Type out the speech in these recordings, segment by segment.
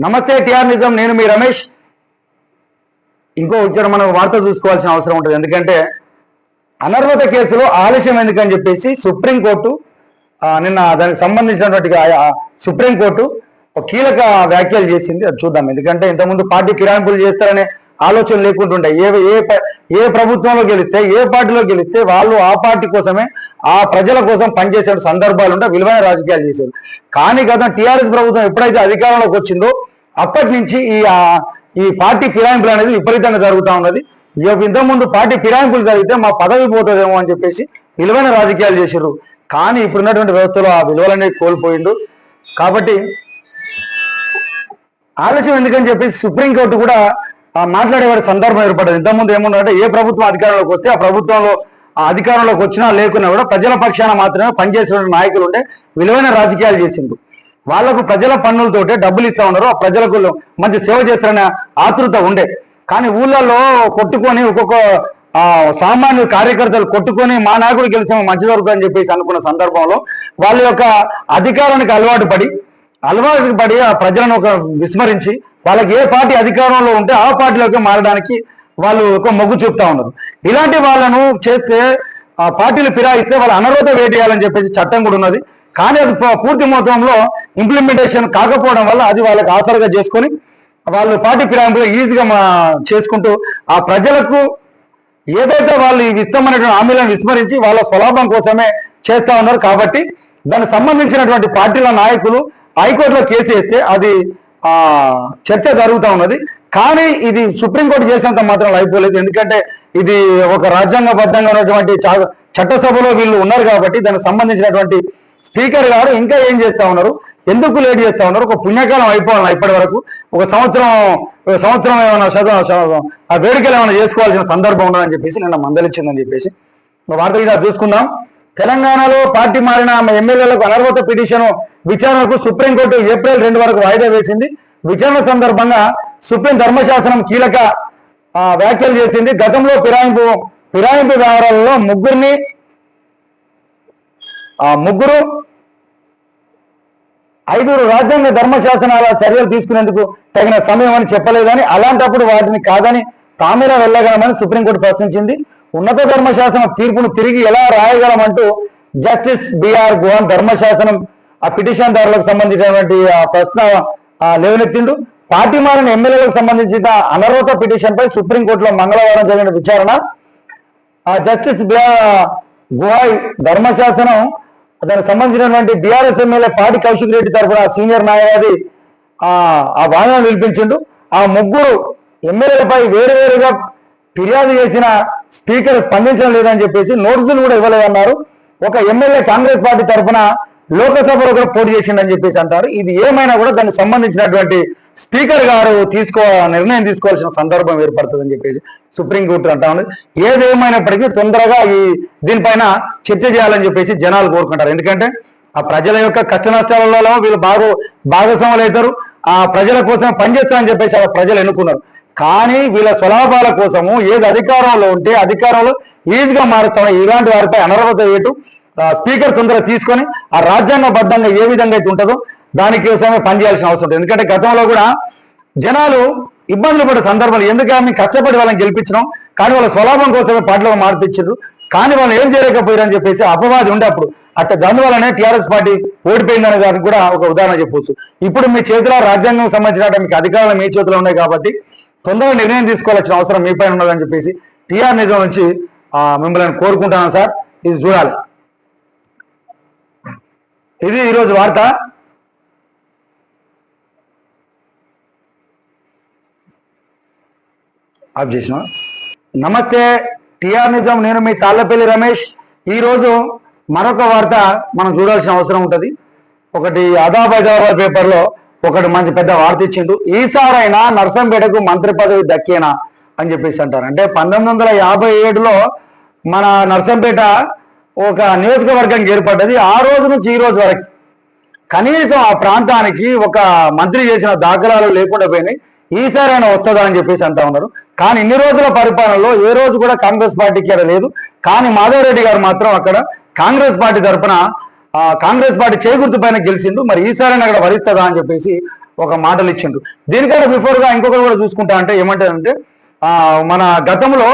నమస్తే టిఆర్ నిజం, నేను మీ రమేష్. ఇక్కడ మనం వార్త చూసుకోవాల్సిన అవసరం ఉంటుంది. ఎందుకంటే అనర్హత కేసులో ఆలస్యం ఎందుకని చెప్పేసి సుప్రీంకోర్టు నిన్న దానికి సంబంధించినటువంటి సుప్రీంకోర్టు ఒక కీలక వ్యాఖ్యలు చేసింది. అది చూద్దాం. ఎందుకంటే ఇంతకుముందు పార్టీ ఫిరాయింపులు చేస్తారనే ఆలోచన లేకుంటుండే ఏ ప్రభుత్వంలో గెలిస్తే, ఏ పార్టీలో గెలిస్తే వాళ్ళు ఆ పార్టీ కోసమే, ఆ ప్రజల కోసం పనిచేసే సందర్భాలు ఉంటే విలువైన రాజకీయాలు చేశారు. కానీ గత టీఆర్ఎస్ ప్రభుత్వం ఎప్పుడైతే అధికారంలోకి వచ్చిందో అప్పటి నుంచి ఈ పార్టీ ఫిరాయింపులు అనేది విపరీతంగా జరుగుతూ ఉన్నది. ఇంతకుముందు పార్టీ ఫిరాయింపులు జరిగితే మా పదవి పోతుందేమో అని చెప్పేసి విలువైన రాజకీయాలు చేశారు. కానీ ఇప్పుడున్నటువంటి వ్యవస్థలో ఆ విలువలనేవి కోల్పోయిండు. కాబట్టి ఆలస్యం ఎందుకని చెప్పేసి సుప్రీంకోర్టు కూడా మాట్లాడేవాడి సందర్భం ఏర్పడింది. ఇంతకుముందు ఏముందంటే ఏ ప్రభుత్వం అధికారంలోకి వస్తే ఆ ప్రభుత్వంలో అధికారంలోకి వచ్చినా లేకున్నా కూడా ప్రజల పక్షాన మాత్రమే పనిచేసిన నాయకులు ఉంటే విలువైన రాజకీయాలు చేసిండ్రు. వాళ్లకు ప్రజల పన్నులతోటే డబ్బులు ఇస్తా ఉన్నారు, ఆ ప్రజలకు మంచి సేవ చేస్తారనే ఆతృత ఉండే. కానీ ఊళ్ళల్లో కొట్టుకొని ఒక్కొక్క సామాన్య కార్యకర్తలు కొట్టుకొని మా నాయకుడు గెలిచాము మంచి జరుగుతుందని చెప్పేసి అనుకున్న సందర్భంలో వాళ్ళ యొక్క అధికారానికి అలవాటు పడి ఆ ప్రజలను విస్మరించి వాళ్ళకి ఏ పార్టీ అధికారంలో ఉంటే ఆ పార్టీలోకి మారడానికి వాళ్ళు ఒక మొగ్గు చూపుతా ఉన్నారు. ఇలాంటి వాళ్ళను చేస్తే పార్టీలు ఫిరాయిస్తే వాళ్ళు అనర్హత వేటేయాలని చెప్పేసి చట్టం కూడా ఉన్నది. కానీ అది పూర్తి మొత్తంలో ఇంప్లిమెంటేషన్ కాకపోవడం వల్ల అది వాళ్ళకి ఆసరగా చేసుకొని వాళ్ళు పార్టీ ఫిరాయింపులు ఈజీగా చేసుకుంటూ ఆ ప్రజలకు ఏదైతే వాళ్ళు ఇస్తామనేటువంటి హామీలను విస్మరించి వాళ్ళ స్వలాభం కోసమే చేస్తా ఉన్నారు. కాబట్టి దానికి సంబంధించినటువంటి పార్టీల నాయకులు హైకోర్టులో కేసు వేస్తే అది చర్చ జరుగుతూ ఉన్నది. కానీ ఇది సుప్రీంకోర్టు చేసినంత మాత్రం అయిపోలేదు. ఎందుకంటే ఇది ఒక రాజ్యాంగబద్ధంగా ఉన్నటువంటి చట్టసభలో వీళ్ళు ఉన్నారు కాబట్టి దానికి సంబంధించినటువంటి స్పీకర్ గారు ఇంకా ఏం చేస్తా ఉన్నారు, ఎందుకు లేట్ చేస్తా ఉన్నారు? ఒక పుణ్యకాలం అయిపోవాలి. ఇప్పటి వరకు ఒక సంవత్సరం ఏమైనా ఆ వేడుకలు ఏమైనా చేసుకోవాల్సిన సందర్భం ఉండదని చెప్పేసి నిన్న మందలిచ్చిందని చెప్పేసి వార్త ఇలా చూసుకుందాం. తెలంగాణలో పార్టీ మారిన ఎమ్మెల్యేలకు అనర్హత పిటిషన్ విచారణకు సుప్రీంకోర్టు ఏప్రిల్ 2 వరకు వాయిదా వేసింది. విచారణ సందర్భంగా సుప్రీం ధర్మశాసనం కీలక వ్యాఖ్యలు చేసింది. గతంలో ఫిరాయింపు వ్యవహారాలలో ఐదుగురు రాజ్యాంగ ధర్మశాసనాల చర్యలు తీసుకునేందుకు తగిన సమయం అని చెప్పలేదని, అలాంటప్పుడు వాటిని కాదని తామేలా వెళ్ళగలమని సుప్రీంకోర్టు ప్రశ్నించింది. ఉన్నత ధర్మశాసనం తీర్పును తిరిగి ఎలా రాయగలమంటూ జస్టిస్ బిఆర్ గుహాన్ ధర్మశాసనం ఆ పిటిషన్ దారులకు సంబంధించినటువంటి ప్రశ్న లేవనెత్తిండు. పార్టీ మారిన ఎమ్మెల్యేలకు సంబంధించిన అనర్హత పిటిషన్ పై సుప్రీంకోర్టులో మంగళవారం జరిగిన విచారణ జస్టిస్ బిఆర్ గుహాయ్ ధర్మశాసనం దానికి సంబంధించినటువంటి బీఆర్ఎస్ ఎమ్మెల్యే పాడి కౌశిక్ రెడ్డి తరఫున సీనియర్ న్యాయవాది ఆ వాదన వినిపించిండు. ఆ ముగ్గురు ఎమ్మెల్యేలపై వేరువేరుగా ఫిర్యాదు చేసిన స్పీకర్ స్పందించడం లేదని చెప్పేసి నోటీసులు కూడా ఇవ్వలేదన్నారు. ఒక ఎమ్మెల్యే కాంగ్రెస్ పార్టీ తరఫున లోకసభలో కూడా పోటీ చేసిండని చెప్పేసి అంటారు. ఇది ఏమైనా కూడా దానికి సంబంధించినటువంటి స్పీకర్ గారు నిర్ణయం తీసుకోవాల్సిన సందర్భం ఏర్పడుతుందని చెప్పేసి సుప్రీంకోర్టు అంటా ఉంది. ఏదేమైనప్పటికీ తొందరగా దీనిపైన చర్చ చేయాలని చెప్పేసి జనాలు కోరుకుంటారు. ఎందుకంటే ఆ ప్రజల యొక్క కష్ట నష్టాలలో వీళ్ళు భాగస్వాములు అవుతారు. ఆ ప్రజల కోసం పనిచేస్తారని చెప్పేసి ఆ ప్రజలు ఎన్నుకున్నారు. కానీ వీళ్ళ స్వలాభాల కోసము ఏది అధికారంలో ఉంటే అధికారంలో ఈజీగా మారుతాం. ఇలాంటి వారిపై అనర్హత వేటు స్పీకర్ తొందరగా తీసుకొని ఆ రాజ్యాంగబద్ధంగా ఏ విధంగా అయితే ఉంటుందో దానికోసమే పనిచేయాల్సిన అవసరం ఉంటుంది. ఎందుకంటే గతంలో కూడా జనాలు ఇబ్బందులు పడే సందర్భాలు ఎందుకని కష్టపడి వాళ్ళని గెలిపించడం, కానీ వాళ్ళ స్వలాభం కోసమే పార్టీలో మార్పించారు. కానీ వాళ్ళు ఏం చేయలేకపోయారని చెప్పేసి అపవాది ఉండే అప్పుడు అట్లా దానివల్లనే టీఆర్ఎస్ పార్టీ ఓడిపోయిందనే దానికి కూడా ఒక ఉదాహరణ చెప్పవచ్చు. ఇప్పుడు మీ చేతిలో రాజ్యాంగం సంబంధించిన మీకు అధికారాలు మీ చేతిలో ఉన్నాయి కాబట్టి తొందరగా నిర్ణయం తీసుకోవాల్సిన అవసరం మీ పైన ఉన్నదని చెప్పేసి టీఆర్ నిజం నుంచి మిమ్మల్ని కోరుకుంటున్నాను సార్. ఇది చూడాలి. ఇది ఈరోజు వార్త. ఆఫ్ చేసిన. నమస్తే టిఆర్ నిజం, నేను మీ తాళ్లపల్లి రమేష్. ఈరోజు మరొక వార్త మనం చూడాల్సిన అవసరం ఉంటుంది. ఒకటి హైదరాబాద్ పేపర్లో ఒకటి మంచి పెద్ద వార్త ఇచ్చిండు. ఈసారైనా నర్సంపేటకు మంత్రి పదవి దక్కేనా అని చెప్పేసి అంటారు. అంటే 1957లో మన నర్సంపేట ఒక నియోజకవర్గానికి ఏర్పడ్డది. ఆ రోజు నుంచి ఈ రోజు వరకు కనీసం ఆ ప్రాంతానికి ఒక మంత్రి చేసిన దాఖలాలు లేకుండా పోయినాయి. ఈసారైనా వస్తుందా అని చెప్పేసి అంటా ఉన్నారు. కానీ ఇన్ని రోజుల పరిపాలనలో ఏ రోజు కూడా కాంగ్రెస్ పార్టీకి అక్కడ లేదు. కానీ మాధవరెడ్డి గారు మాత్రం అక్కడ కాంగ్రెస్ పార్టీ తరఫున కాంగ్రెస్ పార్టీ చేకూర్తి పైన గెలిచిండు. మరి ఈసారైనా అక్కడ వరిస్తుందా అని చెప్పేసి ఒక మాటలు ఇచ్చిండు. దీనికంటే బిఫోర్గా ఇంకొకరు కూడా చూసుకుంటా అంటే ఏమంటారంటే మన గతంలో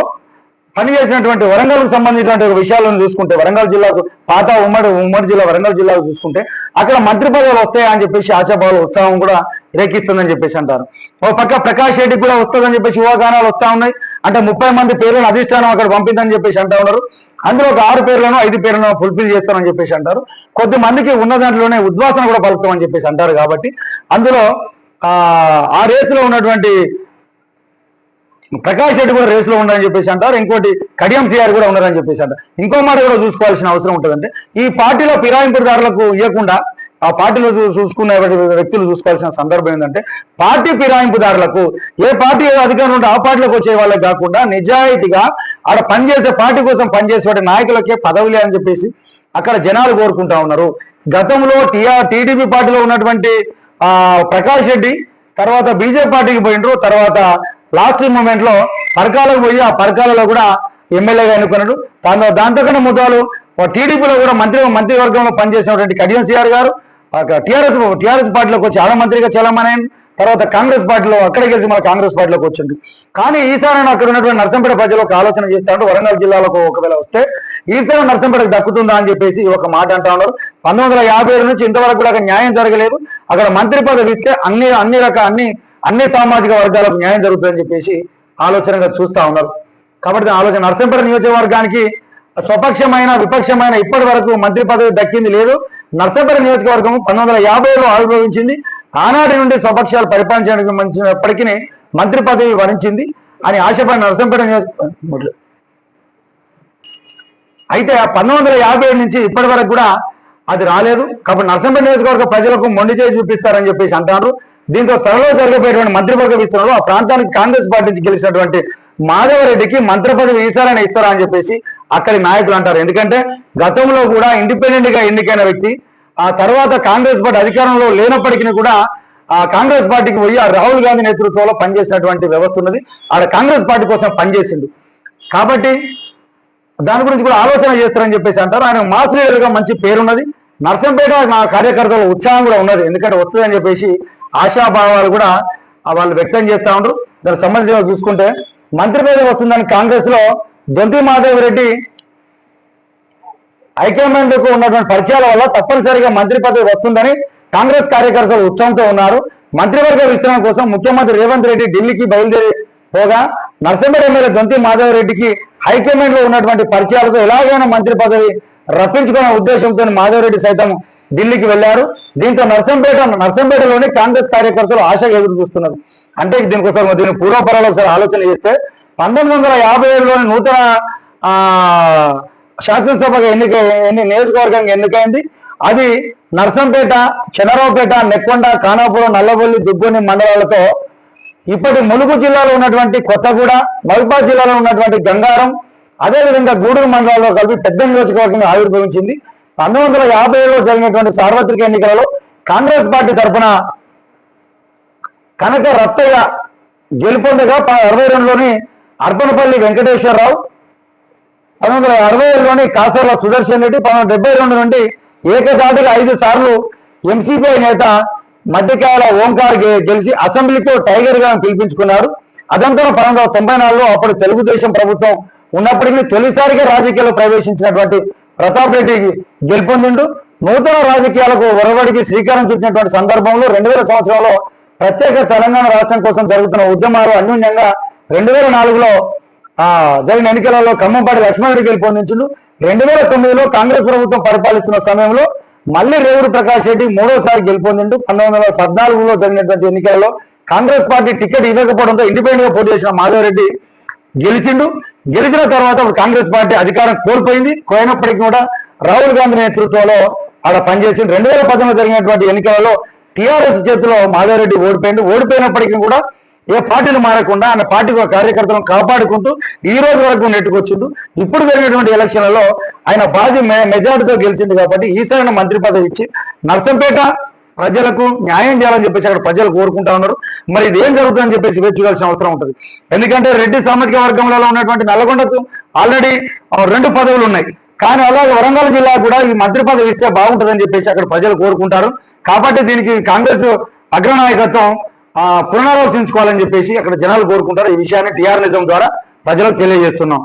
పనిచేసినటువంటి వరంగల్కు సంబంధించినటువంటి విషయాలను చూసుకుంటే వరంగల్ జిల్లాకు పాత ఉమ్మడి జిల్లా వరంగల్ జిల్లాకు చూసుకుంటే అక్కడ మంత్రి పదవులు వస్తాయని చెప్పేసి ఆశాభావాలు ఉత్సాహం కూడా రేకిస్తుందని చెప్పేసి అంటారు. ఓ పక్క ప్రకాష్ రెడ్డికి కూడా వస్తుందని చెప్పేసి యువగానాలు వస్తా ఉన్నాయి. అంటే 30 మంది పేర్లను అధిష్టానం అక్కడ పంపిందని చెప్పేసి అంటా ఉన్నారు. అందులో ఒక 6 పేర్లను 5 పేర్లను ఫుల్ఫిల్ చేస్తామని చెప్పేసి అంటారు. కొద్ది మందికి ఉన్న దాంట్లోనే ఉద్వాసన కూడా పలుకుతామని చెప్పేసి అంటారు. కాబట్టి అందులో ఆ రేసులో ఉన్నటువంటి ప్రకాష్ రెడ్డి కూడా రేసులో ఉన్నారని చెప్పేసి అంటారు. ఇంకోటి కడియం సిఆర్ కూడా ఉన్నారని చెప్పేసి అంటారు. ఇంకో మాట కూడా చూసుకోవాల్సిన అవసరం ఉంటుందంటే ఈ పార్టీలో ఫిరాయింపుదారులకు ఇవ్వకుండా ఆ పార్టీలో చూసుకునే వ్యక్తులు చూసుకోవాల్సిన సందర్భం ఏంటంటే పార్టీ ఫిరాయింపుదారులకు ఏ పార్టీ అధికారం ఉంటే ఆ పార్టీలోకి వచ్చే వాళ్ళకి కాకుండా నిజాయితీగా ఆడ పనిచేసే పార్టీ కోసం పనిచేసే నాయకులకే పదవులే అని చెప్పేసి అక్కడ జనాలు కోరుకుంటా ఉన్నారు. గతంలో టీడీపీ పార్టీలో ఉన్నటువంటి ప్రకాష్ రెడ్డి తర్వాత బీజేపీ పార్టీకి పోయినరు. తర్వాత లాస్ట్ మూమెంట్ లో పరకాలకు పోయి ఆ పరకాలలో కూడా ఎమ్మెల్యేగా ఎన్నుకున్నాడు. దాంతో కన్నా ముద్దాలు టీడీపీలో కూడా మంత్రివర్గంలో పనిచేసినటువంటి కడియం సిఆర్ గారు టీఆర్ఎస్ పార్టీలోకి వచ్చి ఆడమంత్రిగా చలామణి. తర్వాత కాంగ్రెస్ పార్టీలో అక్కడ గెలిచి మన కాంగ్రెస్ పార్టీలోకి వచ్చింది. కానీ ఈసారి అక్కడ ఉన్నటువంటి నర్సంపేట ప్రజలకు ఆలోచన చేస్తా ఉంటే వరంగల్ జిల్లాలకు ఒకవేళ వస్తే ఈసారి నర్సంపేటకు దక్కుతుందా అని చెప్పేసి ఒక మాట అంటా ఉన్నారు. 1957 నుంచి ఇంతవరకు కూడా అక్కడ న్యాయం జరగలేదు. అక్కడ మంత్రి పదవి ఇస్తే అన్ని సామాజిక వర్గాలకు న్యాయం జరుగుతుందని చెప్పేసి ఆలోచనగా చూస్తా ఉన్నారు. కాబట్టి ఆలోచన నర్సంపేట నియోజకవర్గానికి స్వపక్షమైన విపక్షమైన ఇప్పటి వరకు మంత్రి పదవి దక్కింది లేదు. నర్సంపేట నియోజకవర్గం 1950లో ఆవిర్భవించింది. ఆనాటి నుండి స్వపక్షాలు పరిపాలించడానికి మంచినప్పటికీ మంత్రి పదవి వరించింది అని ఆశపడిన నర్సంపేట నియోజకవర్గం అయితే 1957 నుంచి ఇప్పటి వరకు కూడా అది రాలేదు. కాబట్టి నర్సంపేట నియోజకవర్గ ప్రజలకు మొండి చేసి చూపిస్తారని చెప్పేసి అంటారు. దీంతో త్వరలో జరగబోయేటువంటి మంత్రివర్గ విస్తరణలో ఆ ప్రాంతానికి కాంగ్రెస్ పార్టీ నుంచి గెలిచినటువంటి మాధవరెడ్డికి మంత్రి పదవి ఈసారైనా ఇస్తారా అని చెప్పేసి అక్కడి నాయకులు అంటారు. ఎందుకంటే గతంలో కూడా ఇండిపెండెంట్ గా ఎన్నికైన వ్యక్తి ఆ తర్వాత కాంగ్రెస్ పార్టీ అధికారంలో లేనప్పటికీ కూడా ఆ కాంగ్రెస్ పార్టీకి పోయి ఆ రాహుల్ గాంధీ నేతృత్వంలో పనిచేసినటువంటి వ్యవస్థ ఉన్నది. ఆడ కాంగ్రెస్ పార్టీ కోసం పనిచేసింది. కాబట్టి దాని గురించి కూడా ఆలోచన చేస్తారని చెప్పేసి అంటారు. ఆయన మాస్ లీడర్ గా మంచి పేరున్నది. నర్సంపేట నా కార్యకర్తల ఉత్సాహం కూడా ఉన్నది. ఎందుకంటే వస్తుందని చెప్పేసి ఆశాభావాలు కూడా వాళ్ళు వ్యక్తం చేస్తా ఉంటారు. దానికి సంబంధించిన చూసుకుంటే మంత్రి పదవి వస్తుందని కాంగ్రెస్ లో దొంతి మాధవ్ రెడ్డి హైకమాండ్ కు ఉన్నటువంటి పరిచయాల వల్ల తప్పనిసరిగా మంత్రి పదవి వస్తుందని కాంగ్రెస్ కార్యకర్తలు ఉత్సాహంతో ఉన్నారు. మంత్రివర్గ విస్తరణ కోసం ముఖ్యమంత్రి రేవంత్ రెడ్డి ఢిల్లీకి బయలుదేరి పోగా నర్సంపేట ఎమ్మెల్యే దొంతి మాధవ్ రెడ్డికి హైకమాండ్ లో ఉన్నటువంటి పరిచయాలతో ఎలాగైనా మంత్రి పదవి రప్పించుకునే ఉద్దేశంతో మాధవ్ రెడ్డి సైతం ఢిల్లీకి వెళ్లారు. దీంతో నర్సంపేటలోని కాంగ్రెస్ కార్యకర్తలు ఆశగా ఎదురు చూస్తున్నారు. అంటే దీనికోసం దీని పూర్వపరాలు ఒకసారి ఆలోచన చేస్తే 1957లోని నూతన శాసనసభగా నియోజకవర్గంగా ఎన్నికైంది. అది నర్సంపేట, చంద్రరావుపేట, నెక్కొండ, ఖానాపురం, నల్లబొల్లి, దుగ్గొని మండలాలతో ఇప్పటి ములుగు జిల్లాలో ఉన్నటువంటి కొత్తగూడ, మహబూబాద్ జిల్లాలో ఉన్నటువంటి గంగారం, అదేవిధంగా గూడూరు మండలాల్లో కలిపి పెద్ద నియోజకవర్గంగా ఆవిర్భవించింది. 1950లో జరిగినటువంటి సార్వత్రిక ఎన్నికలలో కాంగ్రెస్ పార్టీ తరఫున కనక రత్తయ్య గెలుపొందగా 1962లోని అర్పణపల్లి వెంకటేశ్వరరావు, 1967లోని కాసర్ల సుదర్శన్ రెడ్డి, 1972 నుండి ఏకదాటిగా 5 సార్లు ఎంసీపీ నేత మధ్యకాల ఓంకార్ గెలిచి అసెంబ్లీతో టైగర్ గా పిలిపించుకున్నారు. అదంతా 1994లో అప్పుడు తెలుగుదేశం ప్రభుత్వం ఉన్నప్పటికీ తొలిసారిగా రాజకీయాల్లో ప్రవేశించినటువంటి ప్రతాప్ రెడ్డి గెలుపొందిండు. నూతన రాజకీయాలకు ఒరవడికి శ్రీకారం చుట్టినటువంటి సందర్భంలో 2000 సంవత్సరంలో ప్రత్యేక తెలంగాణ రాష్ట్రం కోసం జరుగుతున్న ఉద్యమాలు అన్యూన్యంగా 2004లో జరిగిన ఎన్నికలలో ఖమ్మంపాటి లక్ష్మణరెడ్డి గెలుపొందించిండు. 2009లో కాంగ్రెస్ ప్రభుత్వం పరిపాలిస్తున్న సమయంలో మళ్ళీ రేవూరు ప్రకాష్ రెడ్డి 3వసారి గెలుపొందిండు. 1914లో జరిగినటువంటి ఎన్నికలలో కాంగ్రెస్ పార్టీ టికెట్ ఇవ్వకపోవడంతో ఇండిపెండెంట్ గా పోటీ చేసిన మాధవ్ రెడ్డి గెలిచిన తర్వాత కాంగ్రెస్ పార్టీ అధికారం కోల్పోయినప్పటికీ కూడా రాహుల్ గాంధీ నేతృత్వంలో ఆడ పనిచేసింది. 2010లో జరిగినటువంటి ఎన్నికలలో టీఆర్ఎస్ చేతిలో మాధవ్ రెడ్డి ఓడిపోయినప్పటికీ కూడా ఏ పార్టీలు మారకుండా ఆయన పార్టీ కార్యకర్తలను కాపాడుకుంటూ ఈ రోజు వరకు నెట్టుకొచ్చిండు. ఇప్పుడు జరిగినటువంటి ఎలక్షన్లలో ఆయన భారీ మెజార్టీతో గెలిచింది. కాబట్టి ఈసారి మంత్రి పదవి ఇచ్చి నర్సంపేట ప్రజలకు న్యాయం చేయాలని చెప్పేసి అక్కడ ప్రజలు కోరుకుంటా ఉన్నారు. మరి ఇది ఏం జరుగుతుందని చెప్పేసి వేచి చూడాల్సిన అవసరం ఉంటుంది. ఎందుకంటే రెడ్డి సామాజిక వర్గంలో ఉన్నటువంటి నల్గొండకు ఆల్రెడీ 2 పదవులు ఉన్నాయి. కానీ అలాగే వరంగల్ జిల్లా కూడా ఈ మంత్రి పదవి ఇస్తే బాగుంటుందని చెప్పేసి అక్కడ ప్రజలు కోరుకుంటారు. కాబట్టి దీనికి కాంగ్రెస్ అగ్రనాయకత్వం పునరాలోచించుకోవాలని చెప్పేసి అక్కడ జనాలు కోరుకుంటారు. ఈ విషయాన్ని టీఆర్ నిజం ద్వారా ప్రజలకు తెలియజేస్తున్నాం.